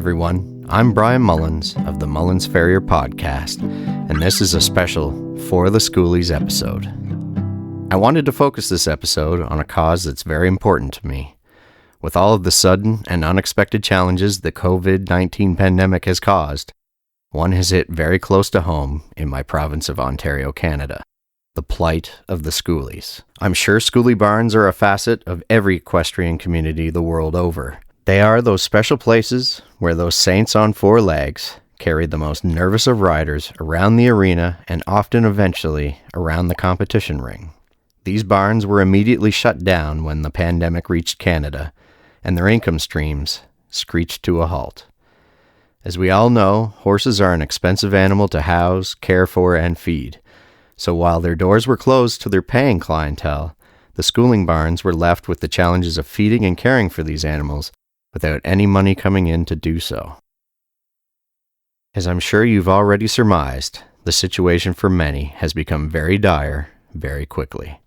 everyone. I'm Brian Mullins of the Mullins Farrier podcast, and this is a special For the Schoolies episode. I wanted to focus this episode on a cause that's very important to me. With all of the sudden and unexpected challenges the COVID-19 pandemic has caused, one has hit very close to home in my province of Ontario, Canada. The plight of the schoolies. I'm sure schoolie barns are a facet of every equestrian community the world over. They are those special places where those saints on four legs carry the most nervous of riders around the arena and often eventually around the competition ring. These barns were immediately shut down when the pandemic reached Canada, and their income streams screeched to a halt. As we all know, horses are an expensive animal to house, care for, and feed. So while their doors were closed to their paying clientele, the schooling barns were left with the challenges of feeding and caring for these animals without any money coming in to do so. As I'm sure you've already surmised, the situation for many has become very dire very quickly.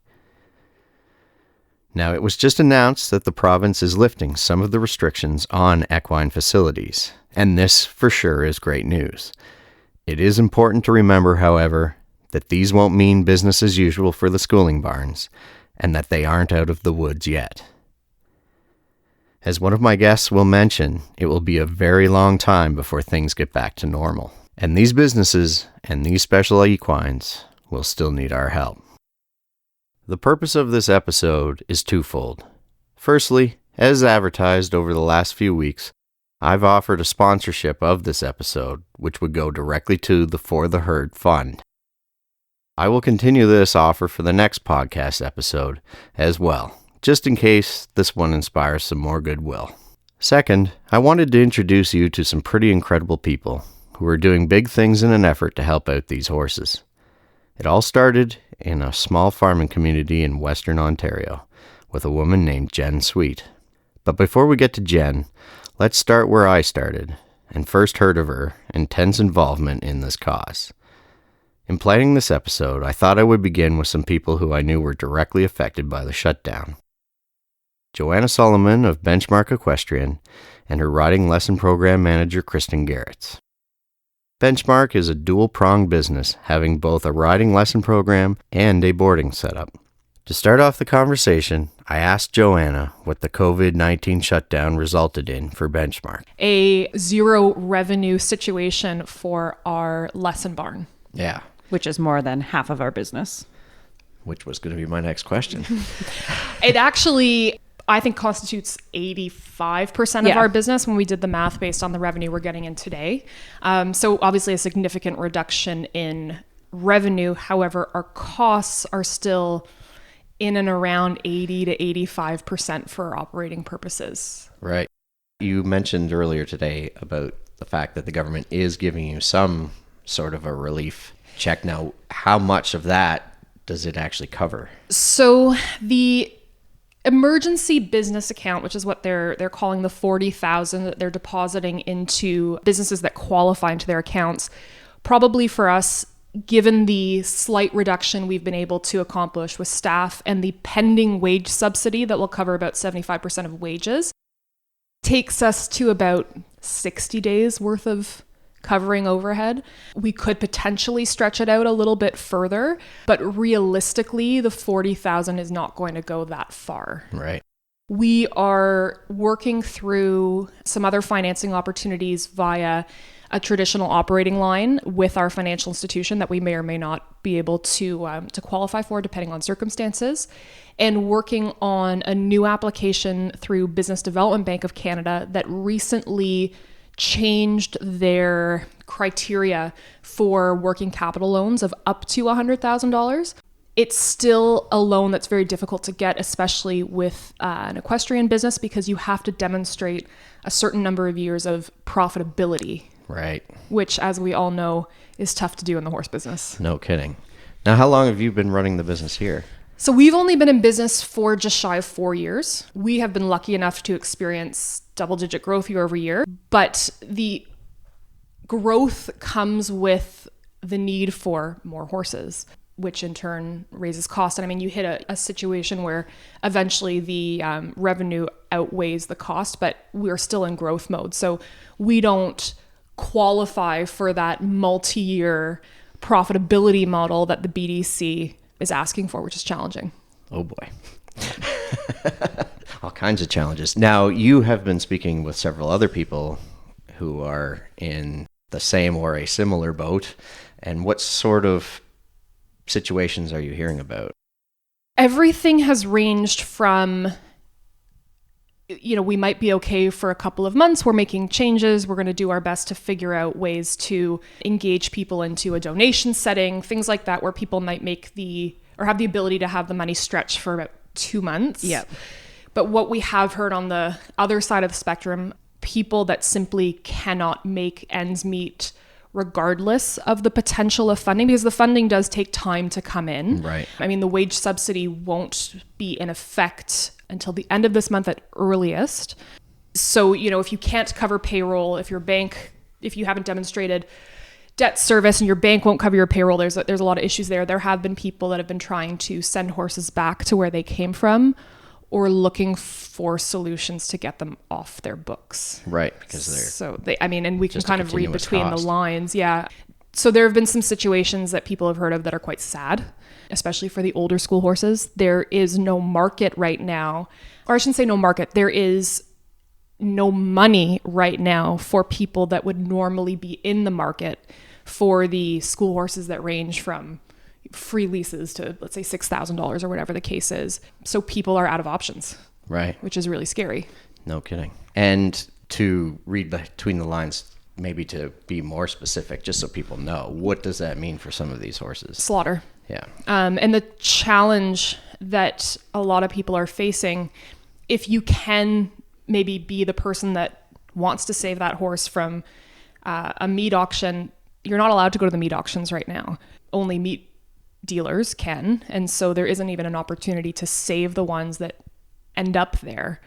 Now, it was just announced that the province is lifting some of the restrictions on equine facilities, and this for sure is great news. It is important to remember, however, that these won't mean business as usual for the schooling barns, and that they aren't out of the woods yet. As one of my guests will mention, it will be a very long time before things get back to normal. And these businesses and these special equines will still need our help. The purpose of this episode is twofold. Firstly, as advertised over the last few weeks, I've offered a sponsorship of this episode, which would go directly to the For the Herd Fund. I will continue this offer for the next podcast episode as well, just in case this one inspires some more goodwill. Second, I wanted to introduce you to some pretty incredible people who are doing big things in an effort to help out these horses. It all started in a small farming community in Western Ontario with a woman named Jen Sweet. But before we get to Jen, let's start where I started and first heard of her intense involvement in this cause. In planning this episode, I thought I would begin with some people who I knew were directly affected by the shutdown. Joanna Soloman of Benchmark Equestrian and her riding lesson program manager Kristin Gerrits. Benchmark is a dual-pronged business, having both a riding lesson program and a boarding setup. To start off the conversation, I asked Joanna what the COVID-19 shutdown resulted in for Benchmark. A zero revenue situation for our lesson barn. Yeah. Which is more than half of our business. Which was going to be my next question. It actually, I think, constitutes 85% of our business when we did the math based on the revenue we're getting in today. So obviously a significant reduction in revenue. However, our costs are still in and around 80 to 85% for operating purposes. Right. You mentioned earlier today about the fact that the government is giving you some sort of a relief check. Now, how much of that does it actually cover? So the emergency business account, which is what they're calling the $40,000 that they're depositing into businesses that qualify into their accounts, probably for us, given the slight reduction we've been able to accomplish with staff and the pending wage subsidy that will cover about 75% of wages, takes us to about 60 days worth of covering overhead. We could potentially stretch it out a little bit further, but realistically, the $40,000 is not going to go that far. Right. We are working through some other financing opportunities via a traditional operating line with our financial institution that we may or may not be able to qualify for depending on circumstances, and working on a new application through Business Development Bank of Canada that recently changed their criteria for working capital loans of up to $100,000. It's still a loan that's very difficult to get, especially with an equestrian business, because you have to demonstrate a certain number of years of profitability. Right. Which, as we all know, is tough to do in the horse business. No kidding. Now, how long have you been running the business here? So we've only been in business for just shy of 4 years. We have been lucky enough to experience double-digit growth year over year, but the growth comes with the need for more horses. which in turn raises cost. And I mean, you hit a situation where eventually the revenue outweighs the cost, but we're still in growth mode. So we don't qualify for that multi-year profitability model that the BDC is asking for, which is challenging. Oh boy. All kinds of challenges. Now, you have been speaking with several other people who are in the same or a similar boat. And what sort of situations are you hearing about? Everything has ranged from, we might be okay for a couple of months. We're making changes. We're going to do our best to figure out ways to engage people into a donation setting, things like that, where people might have the ability to have the money stretch for about 2 months. Yeah. But what we have heard on the other side of the spectrum, people that simply cannot make ends meet regardless of the potential of funding, because the funding does take time to come in. Right. I mean, the wage subsidy won't be in effect until the end of this month at earliest. So, if you can't cover payroll, if you haven't demonstrated debt service and your bank won't cover your payroll, there's a lot of issues there. There have been people that have been trying to send horses back to where they came from, or looking for solutions to get them off their books. Right, because and we can kind of read between the lines. Yeah. So there have been some situations that people have heard of that are quite sad, especially for the older school horses. There is no market right now, or I shouldn't say no market. There is no money right now for people that would normally be in the market for the school horses that range from free leases to, let's say, $6,000 or whatever the case is. So people are out of options. Right. Which is really scary. No kidding. And to read between the lines, maybe to be more specific, just so people know, what does that mean for some of these horses? Slaughter. Yeah. And the challenge that a lot of people are facing, if you can maybe be the person that wants to save that horse from a meat auction, you're not allowed to go to the meat auctions right now. Only meat dealers can. And so there isn't even an opportunity to save the ones that end up there.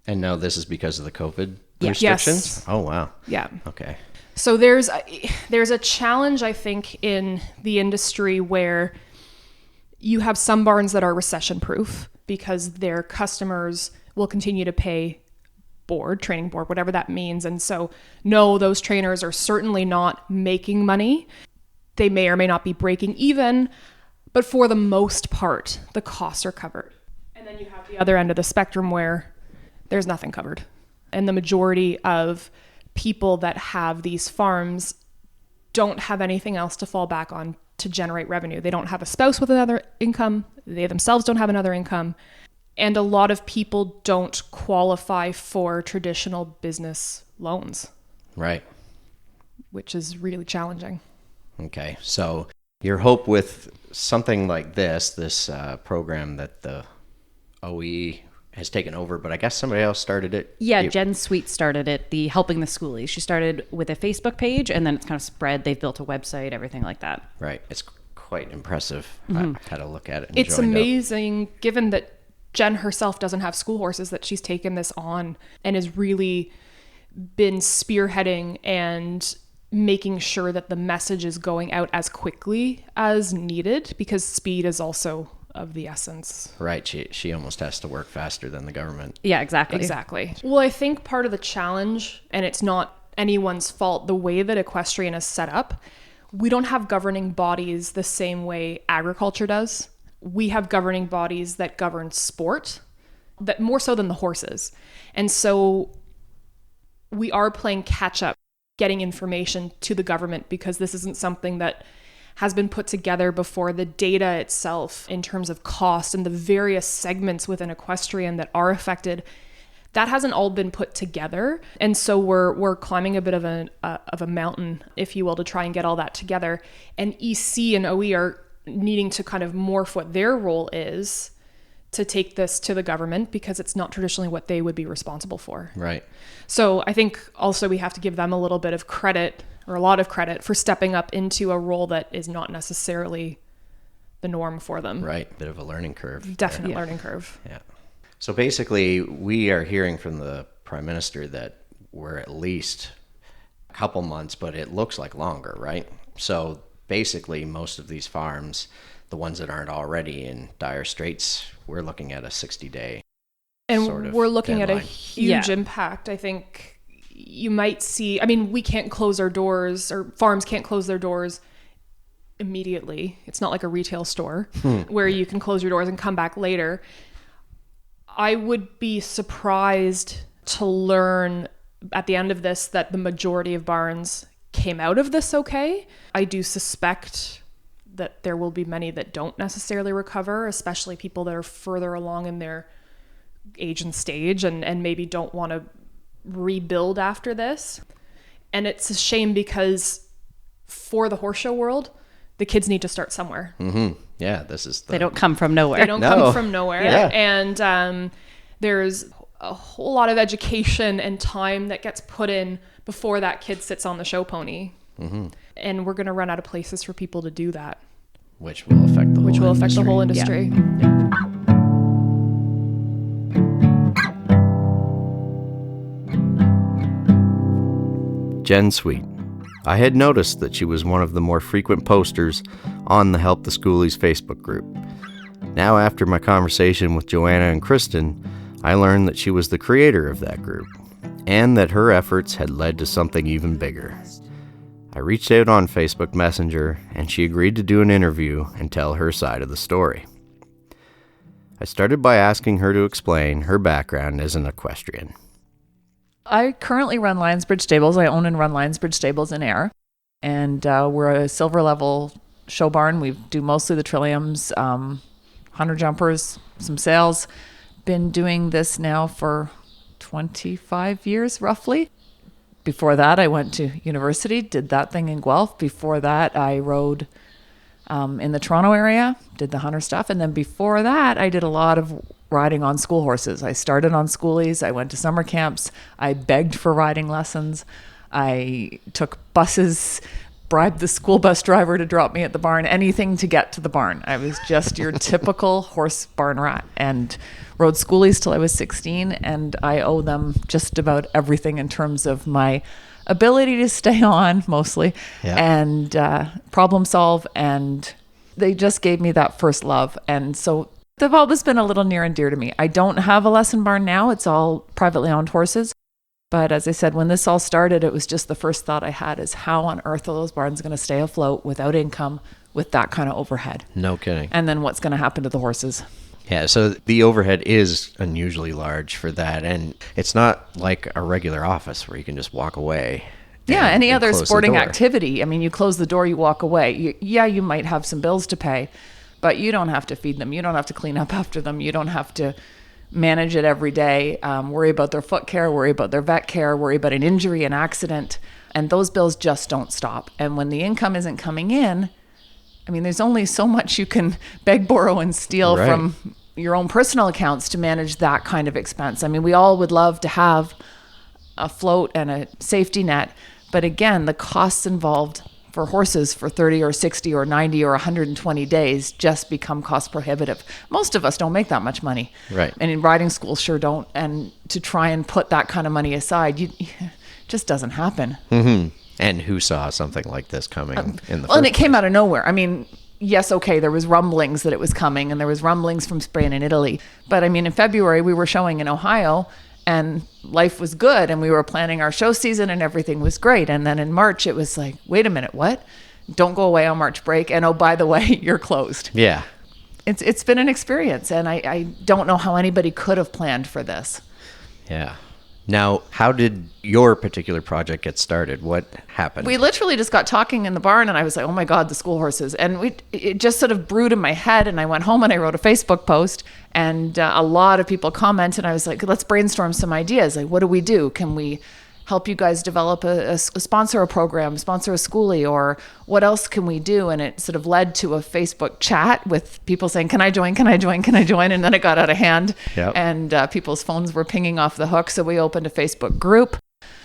And now this is because of the COVID Yeah. restrictions? Yes. Oh, wow. Yeah. Okay. So there's a challenge, I think, in the industry where you have some barns that are recession proof because their customers will continue to pay training board, whatever that means. And so, no, those trainers are certainly not making money. They may or may not be breaking even, but for the most part, the costs are covered. And then you have the other end of the spectrum where there's nothing covered. And the majority of people that have these farms don't have anything else to fall back on to generate revenue. They don't have a spouse with another income. They themselves don't have another income. And a lot of people don't qualify for traditional business loans. Right. Which is really challenging. Okay. So your hope with something like this program that the OE has taken over, but I guess somebody else started it. Yeah, Jen Sweet started it, the Helping the Schoolies. She started with a Facebook page, and then it's kind of spread. They've built a website, everything like that. Right. It's quite impressive. I had a look at it. It's amazing, given that Jen herself doesn't have school horses, that she's taken this on and has really been spearheading and making sure that the message is going out as quickly as needed, because speed is also of the essence. Right. She almost has to work faster than the government. Yeah, exactly. Exactly. Well, I think part of the challenge, and it's not anyone's fault, the way that equestrian is set up, we don't have governing bodies the same way agriculture does. We have governing bodies that govern sport, that more so than the horses. And so we are playing catch up, getting information to the government, because this isn't something that has been put together before. The data itself in terms of cost and the various segments within equestrian that are affected, that hasn't all been put together. And so we're climbing a bit of a mountain, if you will, to try and get all that together. And EC and OE are needing to kind of morph what their role is to take this to the government, because it's not traditionally what they would be responsible for. Right. So I think also we have to give them a little bit of credit, or a lot of credit, for stepping up into a role that is not necessarily the norm for them. Right. Bit of a learning curve. Definite learning curve. Yeah. So basically, we are hearing from the Prime Minister that we're at least a couple months, but it looks like longer, right? So basically most of these farms, the ones that aren't already in dire straits, we're looking at a 60-day and sort of we're looking deadline. at a huge impact. I think you might see, I mean, we can't close our doors, or farms can't close their doors immediately. It's not like a retail store where you can close your doors and come back later. I would be surprised to learn at the end of this that the majority of barns came out of this okay. I do suspect that there will be many that don't necessarily recover, especially people that are further along in their age and stage and maybe don't want to rebuild after this. And it's a shame because for the horse show world, the kids need to start somewhere. Mm-hmm. Yeah, this is They don't come from nowhere. They don't come from nowhere. Yeah. And there's a whole lot of education and time that gets put in before that kid sits on the show pony. Mm-hmm. And we're going to run out of places for people to do that. Which will affect the whole industry. Yeah. Jen Sweet. I had noticed that she was one of the more frequent posters on the Help the Schoolies Facebook group. Now, after my conversation with Joanna and Kristin, I learned that she was the creator of that group, and that her efforts had led to something even bigger. I reached out on Facebook Messenger, and she agreed to do an interview and tell her side of the story. I started by asking her to explain her background as an equestrian. I currently run Lionsbridge Stables. I own and run Lionsbridge Stables in Ayr. And we're a silver level show barn. We do mostly the trilliums, hunter jumpers, some sales. Been doing this now for 25 years, roughly. Before that, I went to university, did that thing in Guelph. Before that, I rode in the Toronto area, did the hunter stuff. And then before that, I did a lot of riding on school horses. I started on schoolies. I went to summer camps. I begged for riding lessons. I took buses, bribed the school bus driver to drop me at the barn, anything to get to the barn. I was just your typical horse barn rat, and rode schoolies till I was 16. And I owe them just about everything in terms of my ability to stay on, mostly, and problem solve. And they just gave me that first love. And so they've always been a little near and dear to me. I don't have a lesson barn now. It's all privately owned horses. But as I said, when this all started, it was just the first thought I had is how on earth are those barns going to stay afloat without income with that kind of overhead? No kidding. And then what's going to happen to the horses? Yeah, so the overhead is unusually large for that. And it's not like a regular office where you can just walk away. Yeah, any and other close the sporting door. activity. I mean, you close the door, you walk away. You might have some bills to pay, but you don't have to feed them. You don't have to clean up after them. You don't have to manage it every day, worry about their foot care, worry about their vet care, worry about an injury, an accident. And those bills just don't stop. And when the income isn't coming in, I mean, there's only so much you can beg, borrow, and steal from your own personal accounts to manage that kind of expense. I mean, we all would love to have a float and a safety net. But again, the costs involved for horses for 30 or 60 or 90 or 120 days just become cost prohibitive. Most of us don't make that much money. Right. And in riding school sure don't. And to try and put that kind of money aside, just doesn't happen. Mm-hmm. And who saw something like this coming in the first and it place? came out of nowhere. I mean, yes, okay, there was rumblings that it was coming, and there was rumblings from Spain and Italy. But I mean, in February, we were showing in Ohio, and life was good, and we were planning our show season, and everything was great. And then in March, it was like, wait a minute, what? Don't go away on March break. And oh, by the way, you're closed. Yeah. It's been an experience, and I don't know how anybody could have planned for this. Yeah. Now, how did your particular project get started? What happened? We literally just got talking in the barn, and I was like, oh my God, the school horses. And it just sort of brewed in my head, and I went home and I wrote a Facebook post, and a lot of people commented, and I was like, let's brainstorm some ideas. Like, what do we do? Can we help you guys develop sponsor a program, sponsor a schoolie, or what else can we do? And it sort of led to a Facebook chat with people saying, can I join? Can I join? Can I join? And then it got out of hand. Yep. And people's phones were pinging off the hook. So we opened a Facebook group,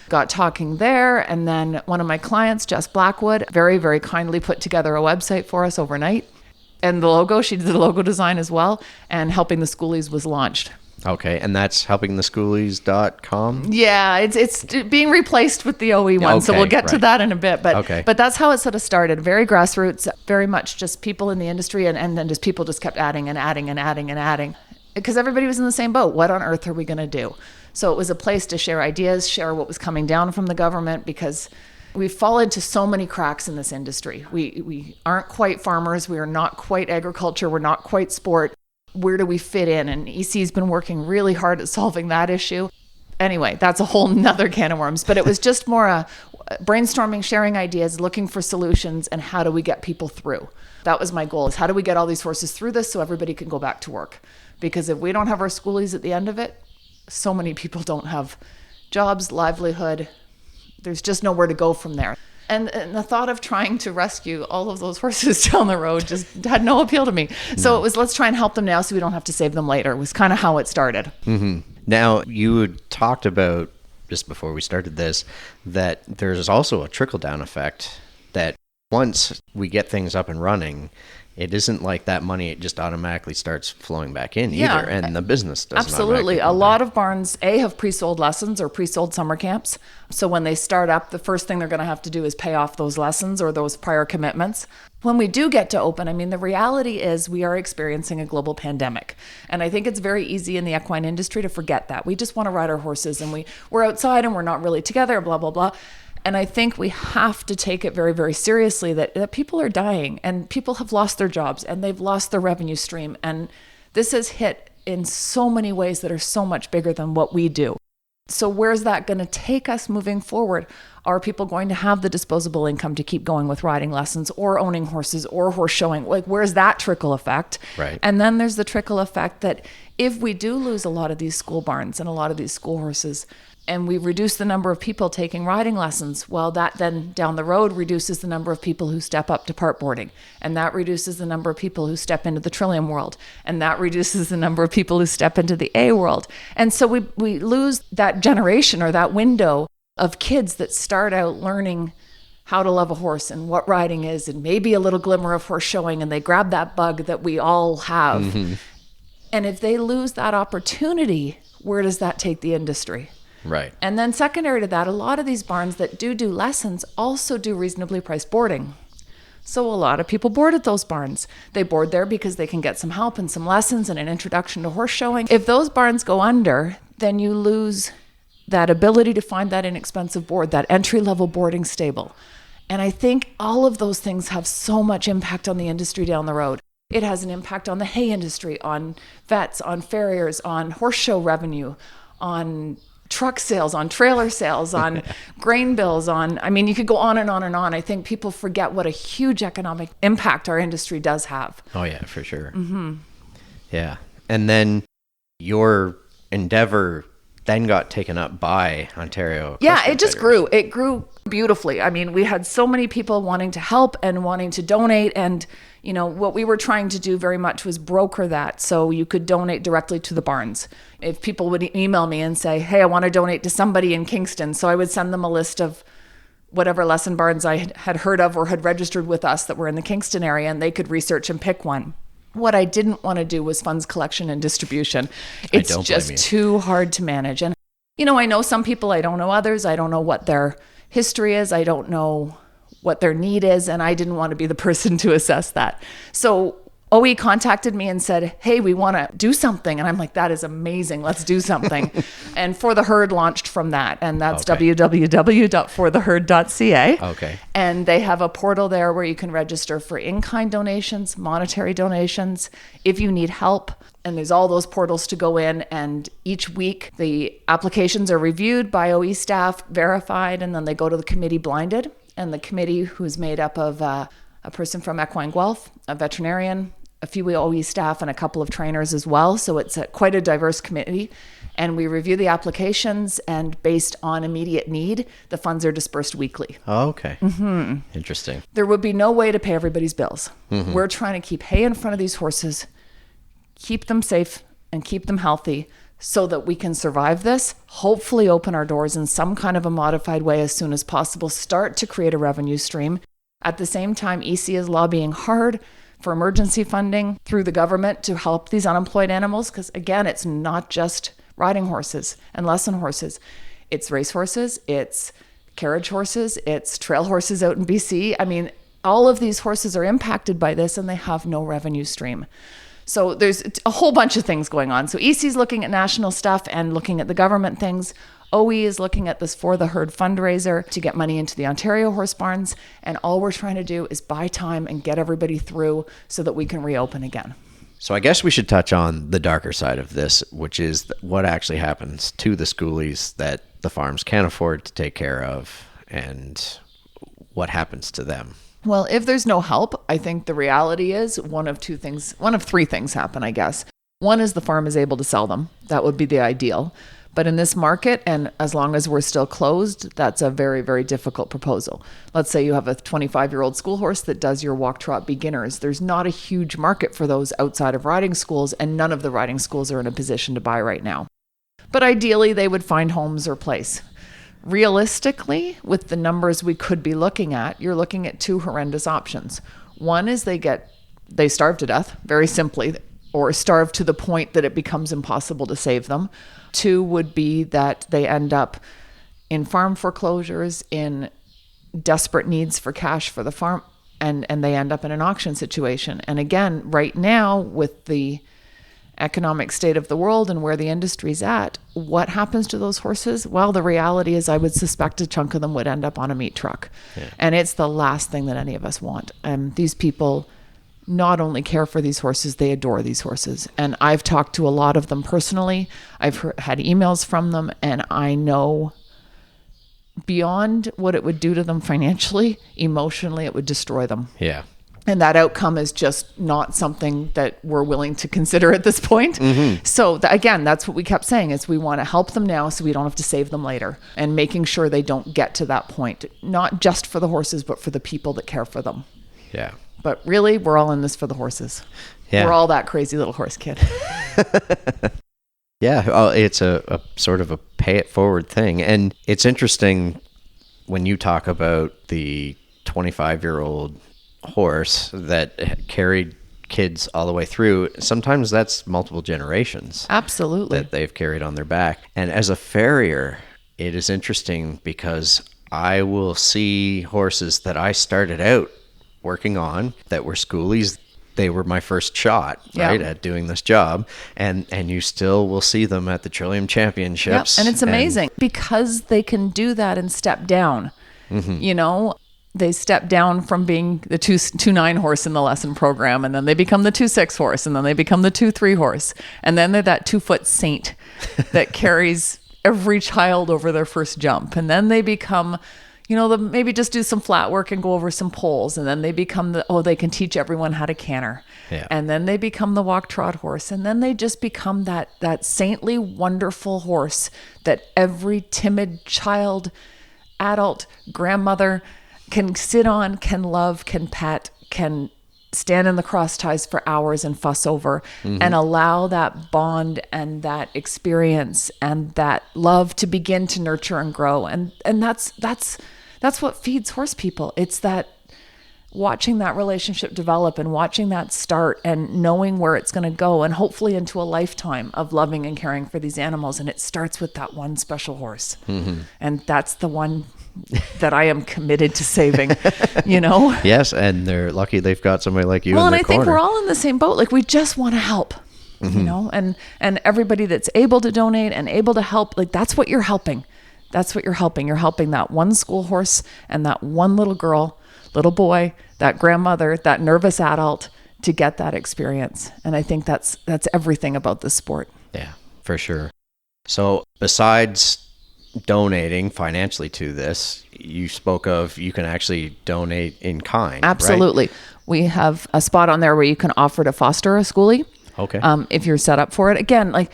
got talking there. And then one of my clients, Jess Blackwood, very, very kindly put together a website for us overnight. And the logo, she did the logo design as well. And Helping the Schoolies was launched. Okay, and that's helpingtheschoolies.com? Yeah, it's being replaced with the OE one, so Okay, we'll get to right. that in a bit. Okay. But that's how it sort of started. Very grassroots, very much just people in the industry, and then just people just kept adding and adding and adding and adding. Because everybody was in the same boat. What on earth are we going to do? So it was a place to share ideas, share what was coming down from the government, because we've fallen into so many cracks in this industry. We aren't quite farmers. We are not quite agriculture. We're not quite sport. Where do we fit in? And EC's been working really hard at solving that issue. Anyway, that's a whole nother can of worms. But it was just more a brainstorming, sharing ideas, looking for solutions, and how do we get people through? That was my goal, is how do we get all these horses through this so everybody can go back to work? Because if we don't have our schoolies at the end of it, so many people don't have jobs, livelihood. There's just nowhere to go from there. And the thought of trying to rescue all of those horses down the road just had no appeal to me. So it was, let's try and help them now so we don't have to save them later, was kind of how it started. Mm-hmm. Now, you had talked about, just before we started this, that there's also a trickle-down effect, that once we get things up and running, it isn't like that money, it just automatically starts flowing back in either, and the business doesn't. Absolutely. A lot of barns, have pre-sold lessons or pre-sold summer camps. So when they start up, the first thing they're going to have to do is pay off those lessons or those prior commitments. When we do get to open, I mean, the reality is we are experiencing a global pandemic. And I think it's very easy in the equine industry to forget that. We just want to ride our horses, and we're outside and we're not really together, blah, blah, blah. And I think we have to take it very, very seriously that people are dying, and people have lost their jobs, and they've lost their revenue stream. And this has hit in so many ways that are so much bigger than what we do. So where's that going to take us moving forward? Are people going to have the disposable income to keep going with riding lessons or owning horses or horse showing? Like, where's that trickle effect? Right. And then there's the trickle effect that if we do lose a lot of these school barns and a lot of these school horses, and we reduce the number of people taking riding lessons, well, that then down the road reduces the number of people who step up to part boarding. And that reduces the number of people who step into the trillium world. And that reduces the number of people who step into the A world. And so we lose that generation or that window of kids that start out learning how to love a horse and what riding is, and maybe a little glimmer of horse showing, and they grab that bug that we all have. Mm-hmm. And if they lose that opportunity, where does that take the industry? Right. And then secondary to that, a lot of these barns that do lessons also do reasonably priced boarding. So a lot of people board at those barns. They board there because they can get some help and some lessons and an introduction to horse showing. If those barns go under, then you lose that ability to find that inexpensive board, that entry-level boarding stable. And I think all of those things have so much impact on the industry down the road. It has an impact on the hay industry, on vets, on farriers, on horse show revenue, on truck sales, on trailer sales, on grain bills, you could go on and on and on. I think people forget what a huge economic impact our industry does have. Oh yeah, for sure. Mm-hmm. Yeah. And then your endeavor then got taken up by Ontario. Yeah, it just grew. It grew beautifully. I mean, we had so many people wanting to help and wanting to donate, and what we were trying to do very much was broker that so you could donate directly to the barns. If people would email me and say, hey, I want to donate to somebody in Kingston, so I would send them a list of whatever lesson barns I had heard of or had registered with us that were in the Kingston area, and they could research and pick one. What I didn't want to do was funds collection and distribution. It's just too hard to manage. And, I know some people, I don't know others. I don't know what their history is. I don't know what their need is. And I didn't want to be the person to assess that. So OE contacted me and said, hey, we want to do something. And I'm like, that is amazing. Let's do something. And For the Herd launched from that. And that's www.fortheherd.ca. Okay. And they have a portal there where you can register for in-kind donations, monetary donations, if you need help. And there's all those portals to go in. And each week, the applications are reviewed by OE staff, verified, and then they go to the committee blinded. And the committee, who's made up of a person from Equine Guelph, a veterinarian, a few OE staff, and a couple of trainers as well. So it's quite a diverse committee. And we review the applications, and based on immediate need, the funds are dispersed weekly. Oh, okay. Mm-hmm. Interesting. There would be no way to pay everybody's bills. Mm-hmm. We're trying to keep hay in front of these horses, keep them safe, and keep them healthy so that we can survive this, hopefully open our doors in some kind of a modified way as soon as possible, start to create a revenue stream. At the same time, EC is lobbying hard for emergency funding through the government to help these unemployed animals. Because again, it's not just riding horses and lesson horses. It's race horses, it's carriage horses, it's trail horses out in BC. I mean, all of these horses are impacted by this and they have no revenue stream. So there's a whole bunch of things going on. So EC's looking at national stuff and looking at the government things. OE is looking at this For the Herd fundraiser to get money into the Ontario horse barns. And all we're trying to do is buy time and get everybody through so that we can reopen again. So I guess we should touch on the darker side of this, which is what actually happens to the schoolies that the farms can't afford to take care of, and what happens to them. Well, if there's no help, I think the reality is one of three things happen, I guess. One is the farm is able to sell them. That would be the ideal. But in this market, and as long as we're still closed, that's a very, very difficult proposal. Let's say you have a 25-year-old school horse that does your walk trot beginners. There's not a huge market for those outside of riding schools, and none of the riding schools are in a position to buy right now. But ideally, they would find homes or place. Realistically, with the numbers we could be looking at, you're looking at two horrendous options. One is they starve to death, very simply, or starve to the point that it becomes impossible to save them. Two would be that they end up in farm foreclosures, in desperate needs for cash for the farm, and they end up in an auction situation. And again, right now, with the economic state of the world and where the industry's at, what happens to those horses? Well, the reality is I would suspect a chunk of them would end up on a meat truck. Yeah. And it's the last thing that any of us want. These people not only care for these horses, they adore these horses. And I've talked to a lot of them personally. I've had emails from them, and I know beyond what it would do to them financially, emotionally, it would destroy them. Yeah. And that outcome is just not something that we're willing to consider at this point. Mm-hmm. So again, that's what we kept saying, is we want to help them now so we don't have to save them later, and making sure they don't get to that point, not just for the horses, but for the people that care for them. Yeah. But really, we're all in this for the horses. Yeah. We're all that crazy little horse kid. Yeah. It's a sort of a pay it forward thing. And it's interesting when you talk about the 25-year-old horse that carried kids all the way through. Sometimes that's multiple generations. Absolutely. That they've carried on their back. And as a farrier, it is interesting because I will see horses that I started out working on that were schoolies. They were my first shot, right, at doing this job. And you still will see them at the Trillium Championships. Yep. And it's amazing because they can do that and step down. Mm-hmm. You know, they step down from being the 2.9 horse in the lesson program, and then they become the 2.6 horse, and then they become the 2.3 horse. And then they're that 2-foot saint that carries every child over their first jump. And then they become, you know, maybe just do some flat work and go over some poles. And then they become they can teach everyone how to canter. Yeah. And then they become the walk trot horse. And then they just become that saintly, wonderful horse that every timid child, adult, grandmother can sit on, can love, can pet, can stand in the cross ties for hours and fuss over, and allow that bond and that experience and that love to begin to nurture and grow. And that's what feeds horse people. It's that watching that relationship develop and watching that start and knowing where it's going to go, and hopefully into a lifetime of loving and caring for these animals. And it starts with that one special horse. Mm-hmm. And that's the one that I am committed to saving, you know? Yes, and they're lucky they've got somebody like you in their corner. Well, and I think we're all in the same boat. Like, we just want to help, you know? And everybody that's able to donate and able to help, like, that's what you're helping. That's what you're helping. You're helping that one school horse and that one little girl, little boy, that grandmother, that nervous adult to get that experience. And I think that's everything about this sport. Yeah, for sure. So besides donating financially to this, you spoke of you can actually donate in kind. Absolutely. Right? We have a spot on there where you can offer to foster a schoolie. Okay. If you're set up for it. Again, like,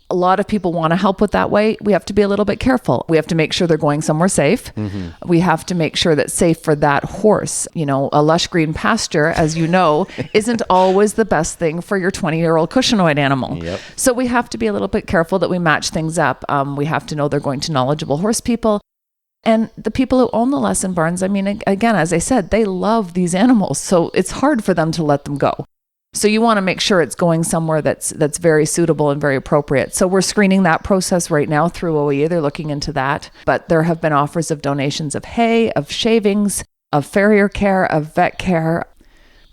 a lot of people want to help with that way. We have to be a little bit careful. We have to make sure they're going somewhere safe. Mm-hmm. We have to make sure that's safe for that horse. You know, a lush green pasture, as you know, isn't always the best thing for your 20-year-old cushion-oid animal. Yep. So we have to be a little bit careful that we match things up. We have to know they're going to knowledgeable horse people. And the people who own the lesson barns, I mean, again, as I said, they love these animals. So it's hard for them to let them go. So you want to make sure it's going somewhere that's very suitable and very appropriate. So we're screening that process right now through OEA. They're looking into that. But there have been offers of donations of hay, of shavings, of farrier care, of vet care.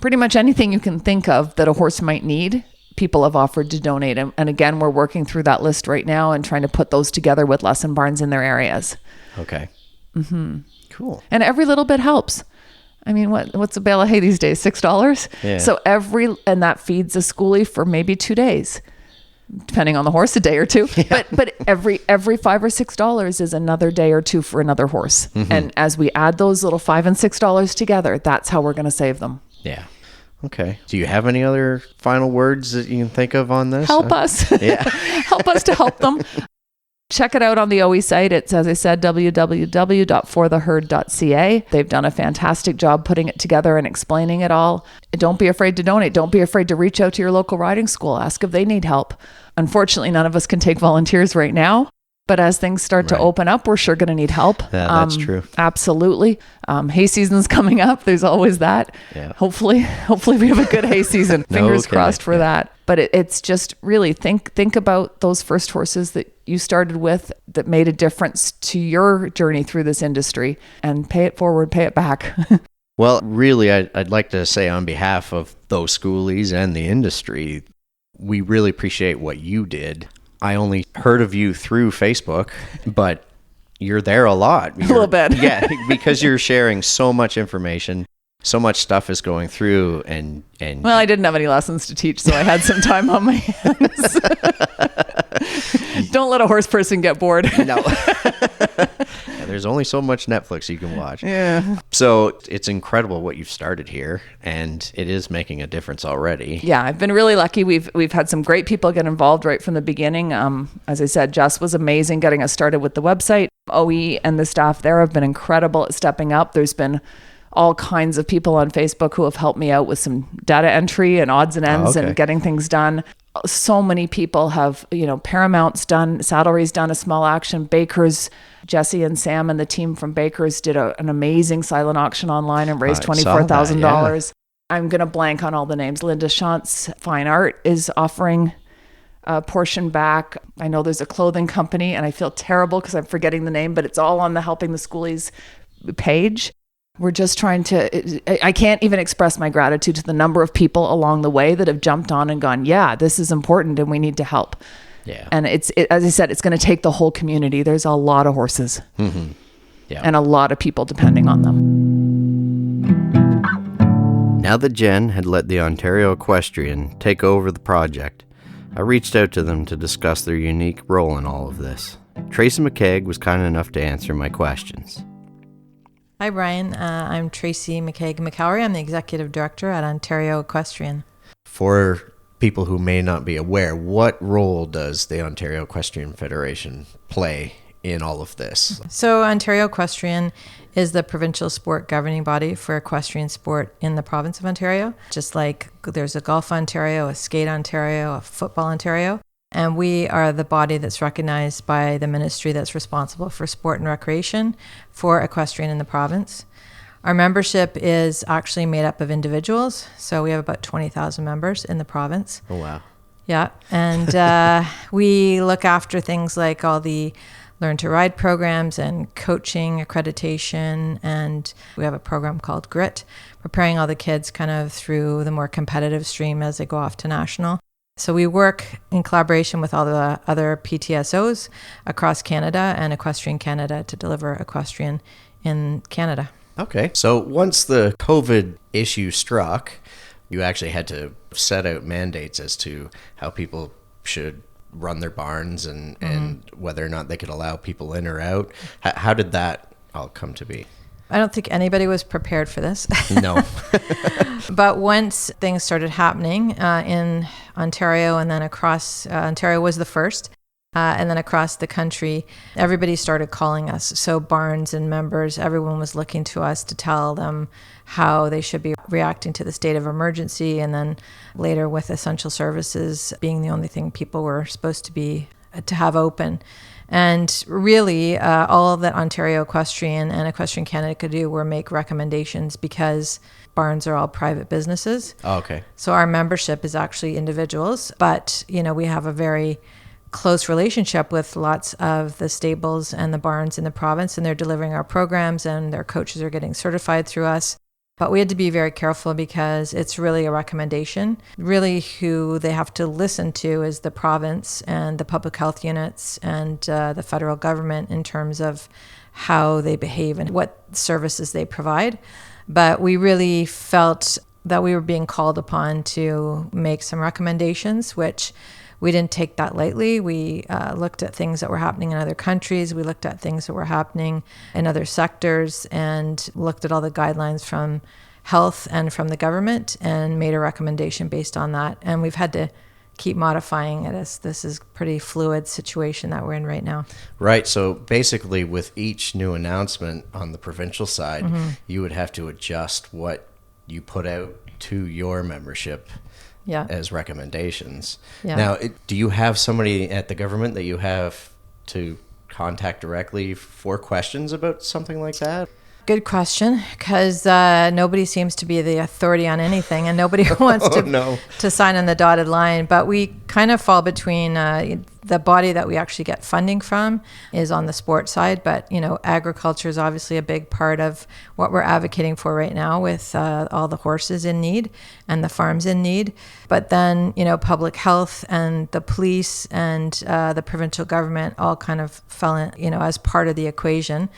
Pretty much anything you can think of that a horse might need, people have offered to donate. And again, we're working through that list right now and trying to put those together with lesson barns in their areas. Okay. Cool. And every little bit helps. I mean, what's a bale of hay these days? $6? Yeah. So and that feeds a schoolie for maybe 2 days, depending on the horse, a day or two. Yeah. But every $5 or $6 is another day or two for another horse. And as we add those little $5 and $6 together, that's how we're going to save them. Yeah. Okay. Do you have any other final words that you can think of on this? Help us. Yeah. Help us to help them. Check it out on the OE site. It's, as I said, www.fortheherd.ca. They've done a fantastic job putting it together and explaining it all. Don't be afraid to donate. Don't be afraid to reach out to your local riding school. Ask if they need help. Unfortunately, none of us can take volunteers right now. But as things start to open up, we're sure going to need help. Yeah, that's true. Absolutely. Hay season's coming up. There's always that. Yeah. Hopefully we have a good hay season. Fingers crossed for that. But it's just really think about those first horses that you started with that made a difference to your journey through this industry, and pay it forward, pay it back. Well, really, I'd like to say on behalf of those schoolies and the industry, we really appreciate what you did. I only heard of you through Facebook, but you're there a lot. A little bit. Yeah, because you're sharing so much information. So much stuff is going through and well, I didn't have any lessons to teach, so I had some time on my hands. Don't let a horse person get bored. No. Yeah, there's only so much Netflix you can watch. Yeah. So it's incredible what you've started here, and it is making a difference already. Yeah, I've been really lucky. We've had some great people get involved right from the beginning. As I said, Jess was amazing getting us started with the website. OE and the staff there have been incredible at stepping up. There's been all kinds of people on Facebook who have helped me out with some data entry and odds and ends and getting things done. So many people have, Paramount's done, Saddlery's done a small action, Baker's, Jesse and Sam and the team from Baker's did an amazing silent auction online and raised $24,000. I'm going to blank on all the names. Linda Shantz Fine Art is offering a portion back. I know there's a clothing company, and I feel terrible because I'm forgetting the name, but it's all on the Helping the Schoolies page. We're just trying to, I can't even express my gratitude to the number of people along the way that have jumped on and gone, yeah, this is important and we need to help. Yeah. And as I said, it's going to take the whole community. There's a lot of horses and a lot of people depending on them. Now that Jen had let the Ontario Equestrian take over the project, I reached out to them to discuss their unique role in all of this. Tracey McCague was kind enough to answer my questions. Hi, Brian. I'm Tracey McCague-McElrea. I'm the Executive Director at Ontario Equestrian. For people who may not be aware, what role does the Ontario Equestrian Federation play in all of this? So Ontario Equestrian is the provincial sport governing body for equestrian sport in the province of Ontario. Just like there's a Golf Ontario, a Skate Ontario, a Football Ontario. And we are the body that's recognized by the ministry that's responsible for sport and recreation for equestrian in the province. Our membership is actually made up of individuals. So we have about 20,000 members in the province. Oh, wow. Yeah. And we look after things like all the Learn to Ride programs and coaching, accreditation. And we have a program called GRIT, preparing all the kids kind of through the more competitive stream as they go off to national. So we work in collaboration with all the other PTSOs across Canada and Equestrian Canada to deliver equestrian in Canada. Okay. So once the COVID issue struck, you actually had to set out mandates as to how people should run their barns and whether or not they could allow people in or out. How did that all come to be? I don't think anybody was prepared for this. No. But once things started happening in Ontario and then across, Ontario was the first, and then across the country, everybody started calling us. So barns and members, everyone was looking to us to tell them how they should be reacting to the state of emergency. And then later with essential services being the only thing people were supposed to have open. And really, all that Ontario Equestrian and Equestrian Canada could do were make recommendations, because barns are all private businesses. Oh, okay. So our membership is actually individuals, but we have a very close relationship with lots of the stables and the barns in the province, and they're delivering our programs, and their coaches are getting certified through us. But we had to be very careful, because it's really a recommendation. Really, who they have to listen to is the province and the public health units and the federal government in terms of how they behave and what services they provide. But we really felt that we were being called upon to make some recommendations, which we didn't take that lightly. We looked at things that were happening in other countries. We looked at things that were happening in other sectors, and looked at all the guidelines from health and from the government, and made a recommendation based on that. And we've had to keep modifying it, as this is a pretty fluid situation that we're in right now. Right. So basically, with each new announcement on the provincial side, you would have to adjust what you put out to your membership as recommendations. Yeah. Now, do you have somebody at the government that you have to contact directly for questions about something like that? Good question, because nobody seems to be the authority on anything, and nobody wants to sign on the dotted line. But we kind of fall between the body that we actually get funding from is on the sport side, but agriculture is obviously a big part of what we're advocating for right now, with all the horses in need and the farms in need. But then public health and the police and the provincial government all kind of fell in, as part of the equation.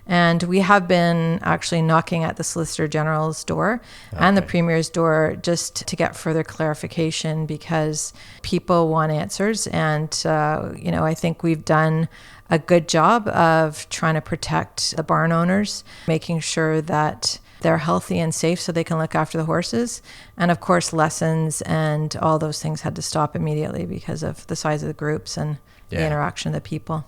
And we have been actually knocking at the Solicitor General's door and the Premier's door, just to get further clarification, because people want answers. And, I think we've done a good job of trying to protect the barn owners, making sure that they're healthy and safe so they can look after the horses. And of course, lessons and all those things had to stop immediately because of the size of the groups and the interaction of the people.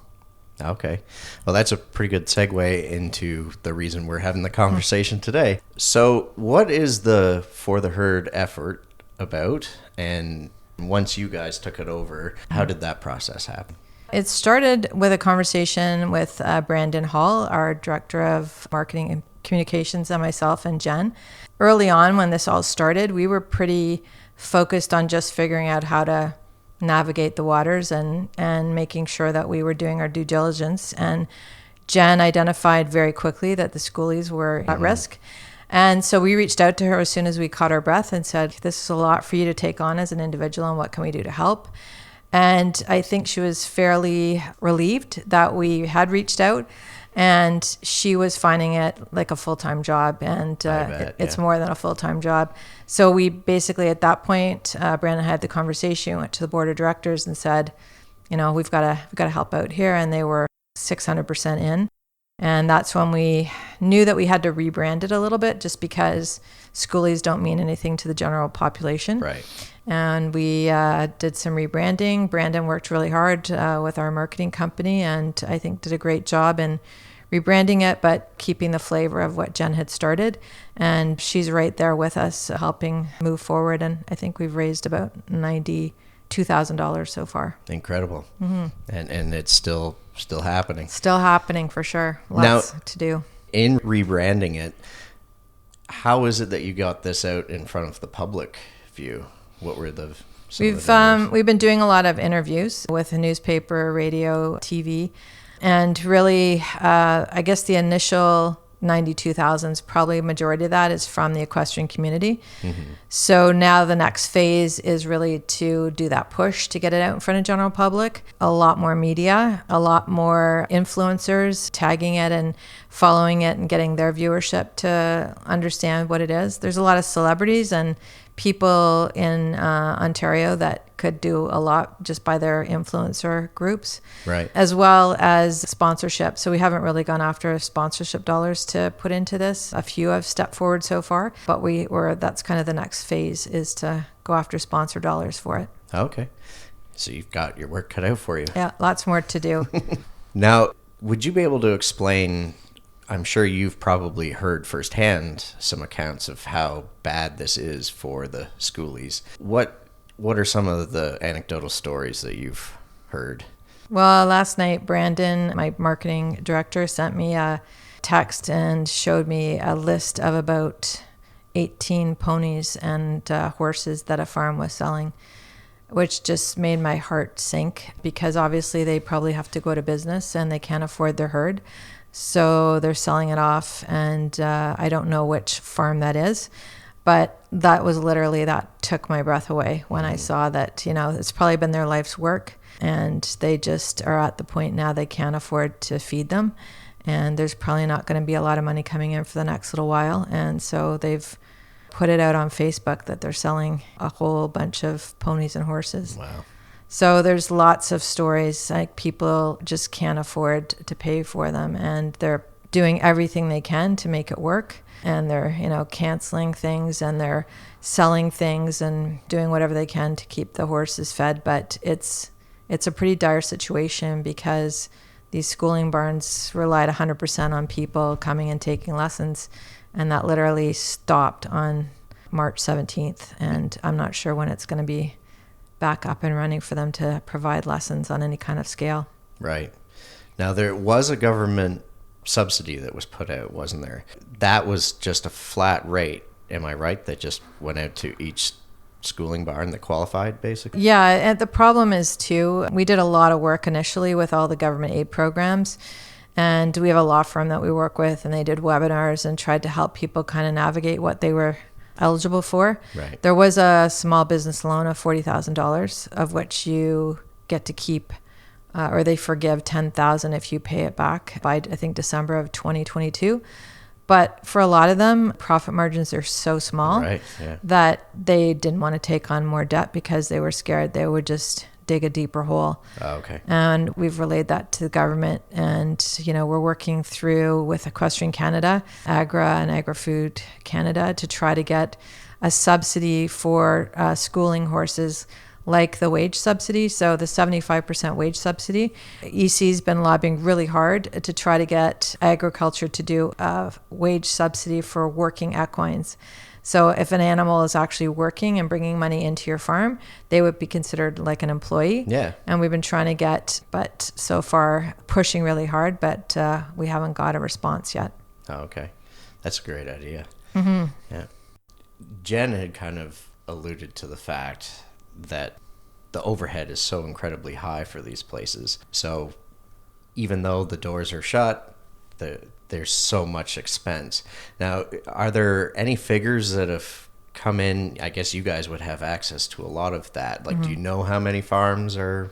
Okay. Well, that's a pretty good segue into the reason we're having the conversation today. So what is the For the Herd effort about? And once you guys took it over, how did that process happen? It started with a conversation with Brandon Hall, our Director of Marketing and Communications, and myself and Jen. Early on, when this all started, we were pretty focused on just figuring out how to navigate the waters and making sure that we were doing our due diligence. And Jen identified very quickly that the schoolies were at risk. And so we reached out to her as soon as we caught our breath and said, this is a lot for you to take on as an individual, and what can we do to help? And I think she was fairly relieved that we had reached out, and she was finding it like a full-time job, and it's more than a full-time job. So we basically, at that point, Brandon had the conversation, went to the board of directors and said, we've got to help out here. And they were 600% in. And that's when we knew that we had to rebrand it a little bit, just because schoolies don't mean anything to the general population. Right. And we did some rebranding. Brandon worked really hard with our marketing company, and I think did a great job in rebranding it, but keeping the flavor of what Jen had started. And she's right there with us, helping move forward. And I think we've raised about $92,000 so far. Incredible. Mm-hmm. And it's still happening. Still happening, for sure. Lots to do. In rebranding it, how is it that you got this out in front of the public view? What were we've been doing a lot of interviews with the newspaper, radio, TV. And really, I guess the initial 92,000, probably a majority of that is from the equestrian community. Mm-hmm. So now the next phase is really to do that push to get it out in front of general public. A lot more media, a lot more influencers tagging it and following it and getting their viewership to understand what it is. There's a lot of celebrities and people in Ontario that could do a lot just by their influencer groups, right? As well as sponsorship. So we haven't really gone after sponsorship dollars to put into this. A few have stepped forward so far, but that's kind of the next phase, is to go after sponsor dollars for it. Okay. So you've got your work cut out for you. Yeah, lots more to do. Now, would you be able to explain, I'm sure you've probably heard firsthand some accounts of how bad this is for the schoolies. What are some of the anecdotal stories that you've heard? Well, last night, Brandon, my marketing director, sent me a text and showed me a list of about 18 ponies and horses that a farm was selling, which just made my heart sink, because obviously they probably have to go to business and they can't afford their herd. So they're selling it off, and I don't know which farm that is, but that took my breath away when I saw that, it's probably been their life's work, and they just are at the point now they can't afford to feed them, and there's probably not going to be a lot of money coming in for the next little while. And so they've put it out on Facebook that they're selling a whole bunch of ponies and horses. Wow. So there's lots of stories, like people just can't afford to pay for them, and they're doing everything they can to make it work. And they're, canceling things, and they're selling things and doing whatever they can to keep the horses fed. But it's a pretty dire situation, because these schooling barns relied 100% on people coming and taking lessons. And that literally stopped on March 17th. And I'm not sure when it's going to be back up and running for them to provide lessons on any kind of scale. Right. Now, there was a government subsidy that was put out, wasn't there? That was just a flat rate, am I right? That just went out to each schooling barn that qualified, basically? Yeah, and the problem is, too, we did a lot of work initially with all the government aid programs. And we have a law firm that we work with, and they did webinars and tried to help people kind of navigate what they were eligible for. Right. There was a small business loan of $40,000, of which you get to keep, or they forgive $10,000 if you pay it back by, I think, December of 2022. But for a lot of them, profit margins are so small that they didn't want to take on more debt, because they were scared they would just dig a deeper hole. Oh, okay. And we've relayed that to the government, and we're working through with Equestrian Canada, Agra and Agri-Food Canada, to try to get a subsidy for schooling horses, like the wage subsidy. So the 75% wage subsidy. EC's been lobbying really hard to try to get agriculture to do a wage subsidy for working equines. So if an animal is actually working and bringing money into your farm, they would be considered like an employee. Yeah. And we've been trying to get, but so far pushing really hard, but we haven't got a response yet. Oh, okay. That's a great idea. Mm-hmm. Yeah. Jen had kind of alluded to the fact that the overhead is so incredibly high for these places. So even though the doors are shut, there's so much expense. Now, are there any figures that have come in? I guess you guys would have access to a lot of that. Like, do you know how many farms are?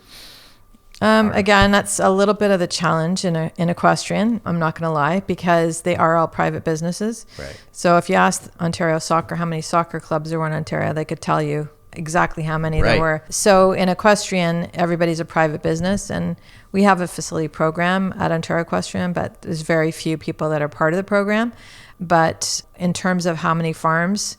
Again, that's a little bit of the challenge in equestrian, I'm not going to lie, because they are all private businesses. Right. So if you asked Ontario Soccer how many soccer clubs there were in Ontario, they could tell you exactly how many there were. So in equestrian, everybody's a private business, and we have a facility program at Ontario Equestrian, but there's very few people that are part of the program. But in terms of how many farms,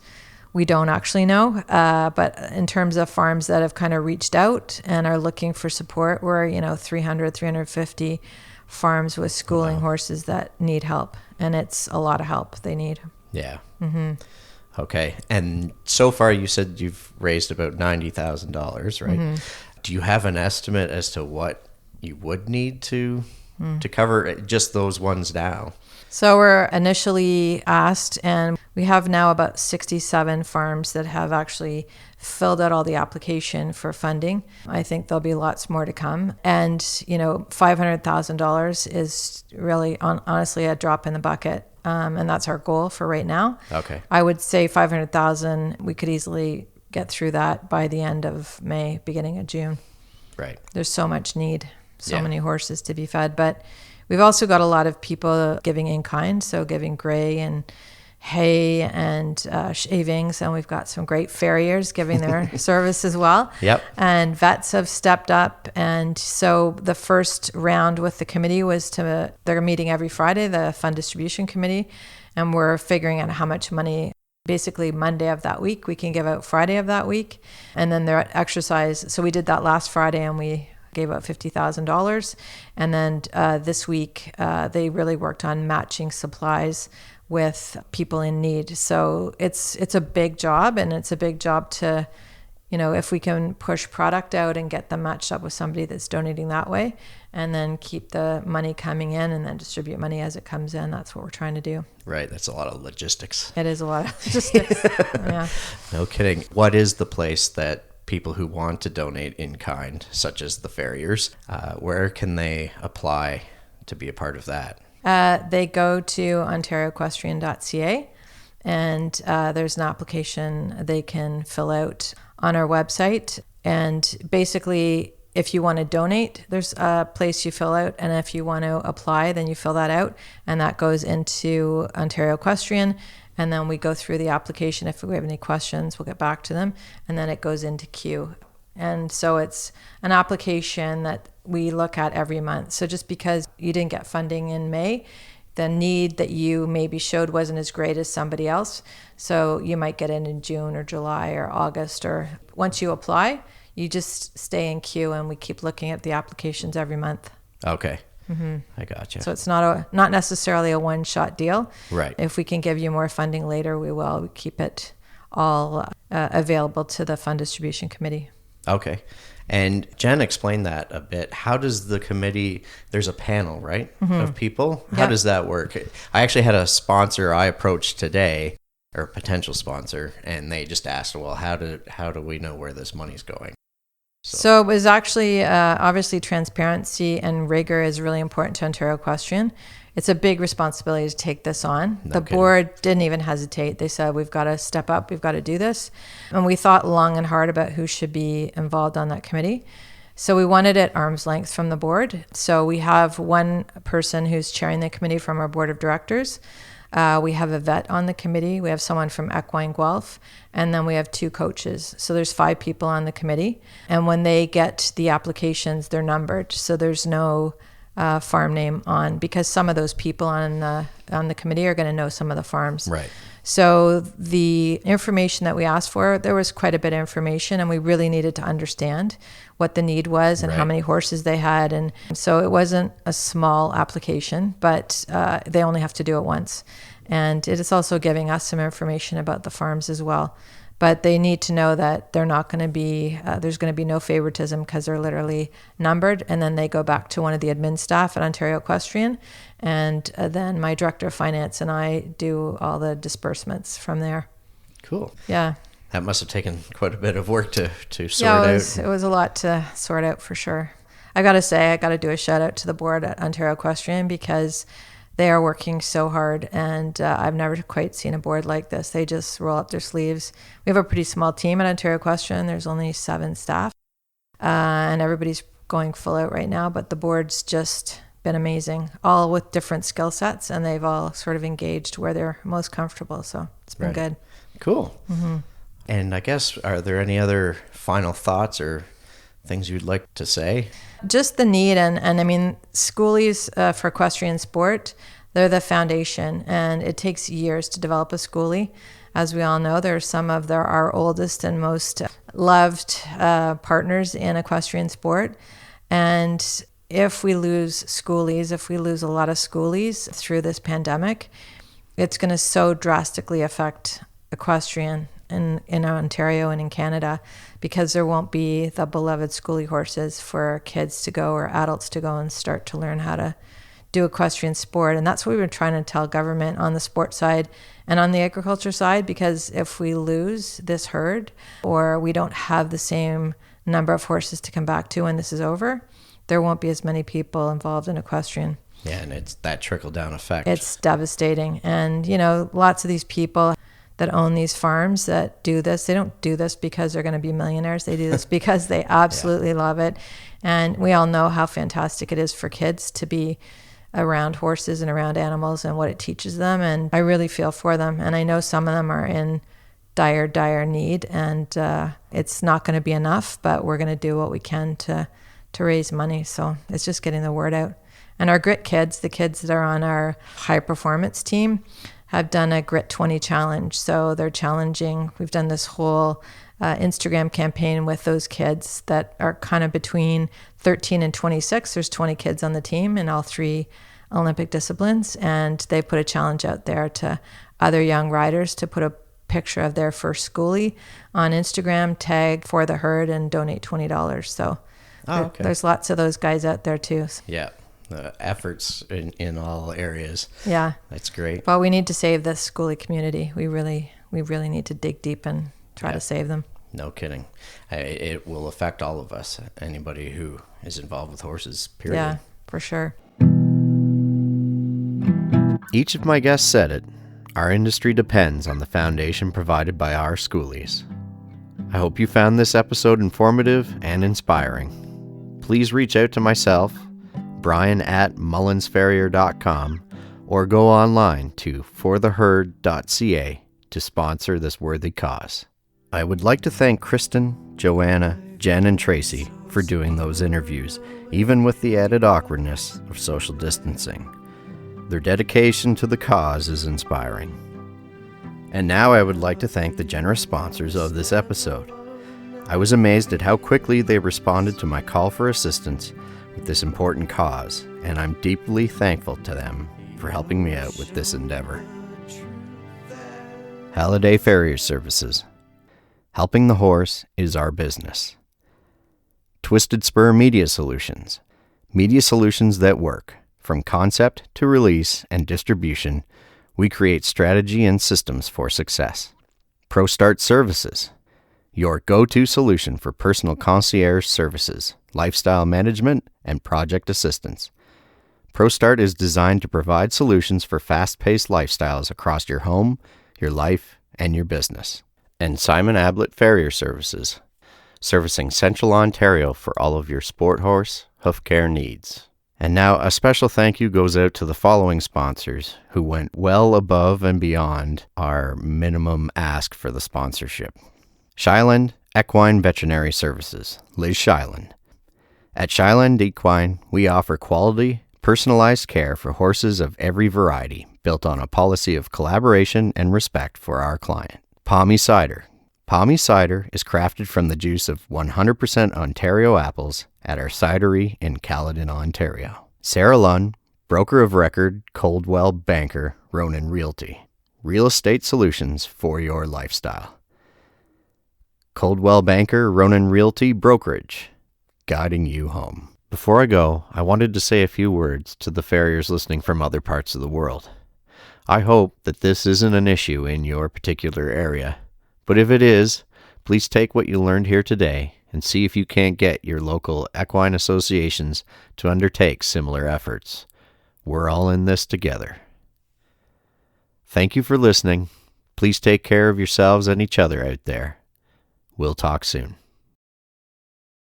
we don't actually know. But in terms of farms that have kind of reached out and are looking for support, we're 300, 350 farms with schooling horses that need help, and it's a lot of help they need. Yeah. Mm-hmm. Okay. And so far you said you've raised about $90,000, right? Mm-hmm. Do you have an estimate as to what you would need to cover just those ones now? So we're initially asked, and we have now about 67 farms that have actually filled out all the application for funding. I think there'll be lots more to come. And, $500,000 is really honestly a drop in the bucket. And that's our goal for right now. Okay. I would say 500,000, we could easily get through that by the end of May, beginning of June. Right. There's so much need, so many horses to be fed. But we've also got a lot of people giving Inkind, so giving gray and hay and shavings, and we've got some great farriers giving their service as well. Yep. And vets have stepped up, and so the first round with the committee was they're meeting every Friday, the fund distribution committee, and we're figuring out how much money, basically Monday of that week we can give out Friday of that week, and then they're at exercise. So we did that last Friday, and we gave out $50,000, and then this week they really worked on matching supplies with people in need. So it's a big job, and it's a big job to if we can push product out and get them matched up with somebody that's donating that way, and then keep the money coming in and then distribute money as it comes in, that's what we're trying to do. Right. That's a lot of logistics. It is a lot of logistics. Yeah. No kidding. What is the place that people who want to donate in kind, such as the Farriers, where can they apply to be a part of that? They go to ontarioequestrian.ca, and there's an application they can fill out on our website. And basically, if you want to donate, there's a place you fill out, and if you want to apply, then you fill that out, and that goes into Ontario Equestrian, and then we go through the application. If we have any questions, we'll get back to them, and then it goes into queue. And so it's an application that we look at every month. So just because you didn't get funding in May, the need that you maybe showed wasn't as great as somebody else. So you might get in June or July or August, or once you apply, you just stay in queue, and we keep looking at the applications every month. Okay. I gotcha. So it's not necessarily a one-shot deal. Right. If we can give you more funding later, we will. We keep it all available to the Fund Distribution Committee. Okay. And Jen explained that a bit. How does the committee, there's a panel, right, of people? How does that work? I actually had a sponsor I approached today, or a potential sponsor, and they just asked, well, how do we know where this money's going? So it was actually, obviously transparency and rigor is really important to Ontario Equestrian. It's a big responsibility to take this on. The board didn't even hesitate. They said, we've got to step up, we've got to do this. And we thought long and hard about who should be involved on that committee. So we wanted it arm's length from the board. So we have one person who's chairing the committee from our board of directors. We have a vet on the committee. We have someone from Equine Guelph, and then we have 2 coaches. So there's 5 people on the committee. And when they get the applications, they're numbered. So there's no farm name on, because some of those people on the committee are going to know some of the farms. Right. So the information that we asked for, there was quite a bit of information, and we really needed to understand what the need was and how many horses they had. And so it wasn't a small application, but they only have to do it once. And it is also giving us some information about the farms as well. But they need to know that they're not going to be, there's going to be no favoritism, because they're literally numbered. And then they go back to one of the admin staff at Ontario Equestrian. And then my director of finance and I do all the disbursements from there. Cool. Yeah. That must have taken quite a bit of work to sort out. out. It was a lot to sort out, for sure. I got to say, I got to do a shout out to the board at Ontario Equestrian, because they are working so hard, and I've never quite seen a board like this. They just roll up their sleeves. We have a pretty small team at Ontario Equestrian. There's only 7 staff, and everybody's going full out right now, but the board's just been amazing, all with different skill sets, and they've all sort of engaged where they're most comfortable. So it's been good. Cool. And I guess, are there any other final thoughts or things you'd like to say? Just the need, and I mean, schoolies for equestrian sport, they're the foundation, and it takes years to develop a schoolie. As we all know, they're some of our oldest and most loved partners in equestrian sport. And if we lose schoolies, if we lose a lot of schoolies through this pandemic, it's going to so drastically affect equestrian in Ontario and in Canada, because there won't be the beloved schoolie horses for kids to go, or adults to go and start to learn how to do equestrian sport. And that's what we've been trying to tell government on the sport side and on the agriculture side, because if we lose this herd, or we don't have the same number of horses to come back to when this is over, there won't be as many people involved in equestrian. Yeah, and it's that trickle-down effect. It's devastating. And, lots of these people that own these farms that do this, they don't do this because they're going to be millionaires. They do this because they absolutely love it. And we all know how fantastic it is for kids to be around horses and around animals, and what it teaches them. And I really feel for them. And I know some of them are in dire need, and it's not going to be enough, but we're going to do what we can to raise money. So it's just getting the word out. And our grit kids, the kids that are on our high performance team, have done a Grit 20 challenge. So they're challenging. We've done this whole Instagram campaign with those kids that are kind of between 13 and 26. There's 20 kids on the team in all 3 Olympic disciplines. And they put a challenge out there to other young riders to put a picture of their first schoolie on Instagram, tag For the Herd, and donate $20. So there's lots of those guys out there too. Yeah. Efforts in all areas. Yeah. That's great. Well, we need to save the schoolie community. We really need to dig deep and try to save them. No kidding. It will affect all of us, anybody who is involved with horses, period. Yeah, for sure. Each of my guests said it. Our industry depends on the foundation provided by our schoolies. I hope you found this episode informative and inspiring. Please reach out to myself, brian@mullinsfarrier.com, or go online to fortheherd.ca to sponsor this worthy cause. I would like to thank Kristin, Joanna, Jen, and Tracey for doing those interviews, even with the added awkwardness of social distancing. Their dedication to the cause is inspiring. And now I would like to thank the generous sponsors of this episode. I was amazed at how quickly they responded to my call for assistance with this important cause, and I'm deeply thankful to them for helping me out with this endeavor. Halliday Farrier Services. Helping the horse is our business. Twisted Spur Media Solutions. Media solutions that work. From concept to release and distribution, we create strategy and systems for success. Prostart Services. Your go-to solution for personal concierge services, lifestyle management, and project assistance. Prostart is designed to provide solutions for fast-paced lifestyles across your home, your life, and your business. And Simon Abblitt Farrier Services, servicing Central Ontario for all of your sport horse, hoof care needs. And now a special thank you goes out to the following sponsors who went well above and beyond our minimum ask for the sponsorship. Shiland Equine Veterinary Services, Liz Shiland. At Shiland Equine, we offer quality, personalized care for horses of every variety, built on a policy of collaboration and respect for our client. Pommies Cider. Pommies Cider is crafted from the juice of 100% Ontario apples at our cidery in Caledon, Ontario. Sarah Lunn, broker of record, Coldwell banker, Ronan Realty. Real estate solutions for your lifestyle. Coldwell banker, Ronan Realty, Brokerage, guiding you home. Before I go, I wanted to say a few words to the farriers listening from other parts of the world. I hope that this isn't an issue in your particular area, but if it is, please take what you learned here today and see if you can't get your local equine associations to undertake similar efforts. We're all in this together. Thank you for listening. Please take care of yourselves and each other out there. We'll talk soon.